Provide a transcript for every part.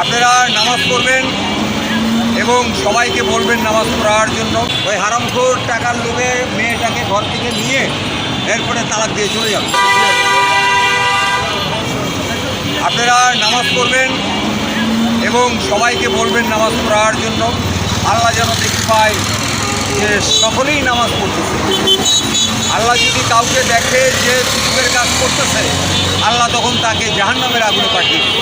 আপনারা নামাজ পড়বেন এবং সবাইকে বলবেন নামাজ পড়ার জন্য। ওই হারামখোর টাকার লোভে মেয়েটাকে ঘর থেকে নিয়ে এরপরে তালাক দিয়ে চলে যাবে। আপনারা নামাজ পড়বেন এবং সবাইকে বলবেন নামাজ পড়ার জন্য। আল্লাহ যেন দেখতে পায় যে সকলেই নামাজ পড়তেছে। আল্লাহ যদি কাউকে দেখে যে কুফরের কাজ করতেছে, আল্লাহ তখন তাকে জাহান্নামের আগুনে পাঠিয়ে দেবে।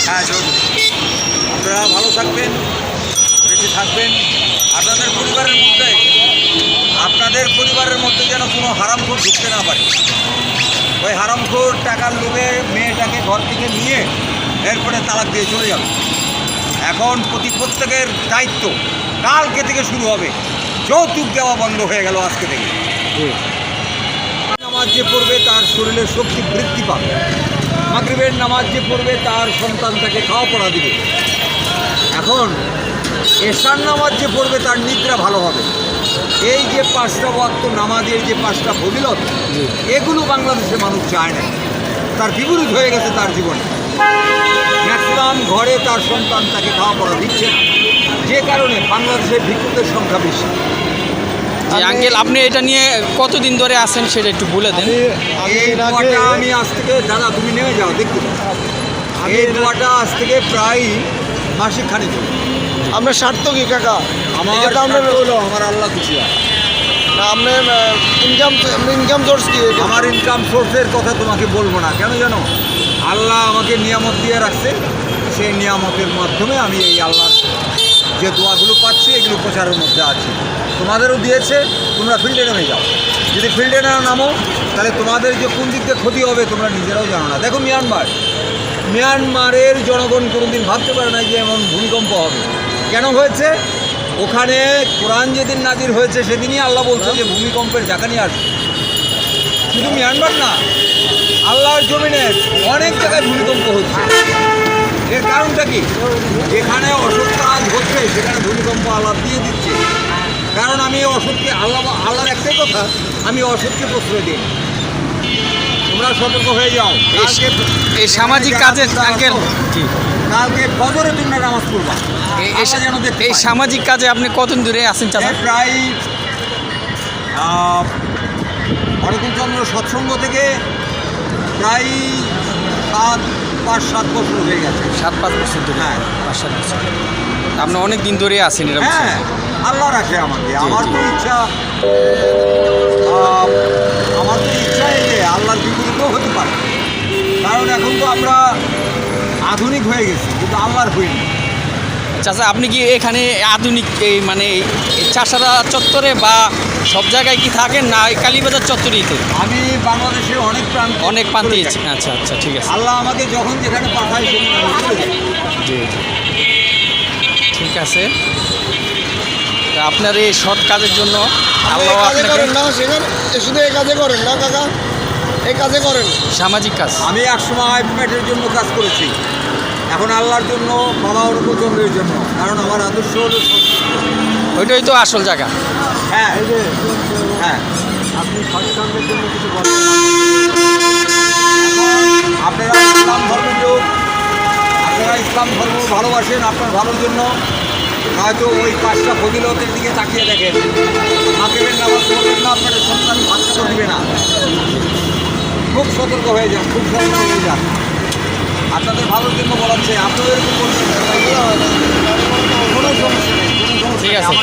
হ্যাঁ, আপনারা ভালো থাকবেন, বেঁচে থাকবেন। আপনাদের পরিবারের মধ্যে যেন কোনো হারামখোর ঢুকতে না পারে। ওই হারামখোর টাকার লোভে মেয়েটাকে ঘর থেকে নিয়ে এরপরে তালাক দিয়ে চলে যাবে। এখন প্রত্যেকের দায়িত্ব কালকে থেকে শুরু হবে। যৌতুক দেওয়া বন্ধ হয়ে গেল আজকে থেকে। নামাজ যে পড়বে তার শরীরের শক্তি বৃদ্ধি পাবে। মাগরিবের নামাজ যে পড়বে তার সন্তান তাকে খাওয়া পড়া দিবে। এখন এশার নামাজ যে পড়বে তার নিদ্রা ভালো হবে। এই যে 5টা ওয়াক্ত নামাজের যে 5টা ফজিলত, এগুলো বাংলাদেশের মানুষ চায় না। তার বিপরীত হয়ে গেছে তার জীবনে। ম্যাক্সিমাম ঘরে তার সন্তান তাকে খাওয়া পড়া দিচ্ছে, যে কারণে বাংলাদেশের ভিক্ষুকের সংখ্যা বেশি। আঙ্কেল, আপনি এটা নিয়ে কতদিন ধরে আছেন সেটা একটু বলে দেন। আমি আজ থেকে, দাদা তুমি নেমে যাও দেখতে, এই দোয়াটা আজ থেকে প্রায় মাসিক খানিক। আপনার স্বার্থ কি কাকা? আমার হলো আমার আল্লাহ খুশি হয়। আপনার ইনকাম সোর্স কি? আমার ইনকাম সোর্সের কথা তোমাকে বলবো না, কেন জানো? আল্লাহ আমাকে নিয়ামত দিয়ে রাখছে। সেই নিয়ামতের মাধ্যমে আমি এই আল্লাহর যে দোয়াগুলো পাচ্ছি এগুলো প্রচারের মধ্যে আছি। তোমাদেরও দিয়েছে, তোমরা ফিল্ডে নেমে যাও। যদি ফিল্ডে না নামো তাহলে তোমাদের যে কোন দিক দিয়ে ক্ষতি হবে তোমরা নিজেরাও জানো না। দেখো মিয়ানমারের জনগণ কোনোদিন ভাবতে পারে না যে এমন ভূমিকম্প হবে। কেন হয়েছে? ওখানে কোরআন যেদিন নাজির হয়েছে সেদিনই আল্লাহ বলছে যে ভূমিকম্পের ঝাঁকানি আসবে। শুধু মিয়ানমার না, আল্লাহর জমিনে অনেক জায়গায় ভূমিকম্প হচ্ছে। এর কারণটা কি? যেখানে অসৎ কাজ হচ্ছে সেখানে ভূমিকম্প আল্লাহ দিয়ে দিচ্ছে। কারণ আমি অসৎকে আল্লাহর একটাই কথা, আমি অসৎকে প্রশ্রয় দিই। তোমরা সতর্ক হয়ে যাও। এই সামাজিক কাজে আঙ্কেল, কালকে ফজরে তোমরা নামাজ পড়বা। এই সামাজিক কাজে আপনি কতদিন ধরে আছেন চাচা? প্রায় অরবিন্দচন্দ্র সৎসঙ্গ থেকে প্রায় 5-7 বছর হয়ে গেছে। 7-5 বছর ধরে? হ্যাঁ, 5-7 বছর। আপনি অনেক দিন ধরে আছেন এরকম? হ্যাঁ, আল্লাহ রাখে আমাকে। আমার তো ইচ্ছা এই যে আল্লাহর বিপরীতও হতে পারে। কারণ এখন তো আমরা আধুনিক হয়ে গেছি, কিন্তু আল্লাহর হইনি। চাচা, আপনি কি এখানে আধুনিক এই মানে চাষারা চত্বরে বা সব জায়গায় কি থাকেন না কালীবাজার চত্বরেইতে? আমি বাংলাদেশে অনেক প্রান্তে। আচ্ছা আচ্ছা, ঠিক আছে। আল্লাহ আমাকে যখন যেখানে পাঠায় সেখানে। জি, ঠিক আছে। আপনার এই সৎ কাজের জন্য আল্লাহ আপনাকে না, সেখানে শুধু এই কাজে করেন না কাকা, এই কাজে করেন সামাজিক কাজ। আমি একসময় পেটের জন্য কাজ করেছি, এখন আল্লাহর জন্য, বাবা অনুপচন্দ্রের জন্য। কারণ আমার আদর্শ হলো ওইটাই তো আসল জায়গা। হ্যাঁ, হ্যাঁ। আপনি সৎসঙ্গের জন্য কিছু বলেন? আপনারা ইসলাম ধর্মের লোক, আপনারা ইসলাম ধর্ম ভালোবাসেন। আপনার ভালোর জন্য হয়তো ওই 5টা ফজিলতের দিকে তাকিয়ে দেখেন। মাগরিবের নামাজ পড়বেন না, আপনাদের সন্তান ভাত দিবে না। খুব সতর্ক হয়ে যান, খুব সতর্ক হয়ে যান। আপনাদের ভালোর জন্য বলাচ্ছে। আপনাদের কোনো সমস্যা নেই, ঠিক আছে।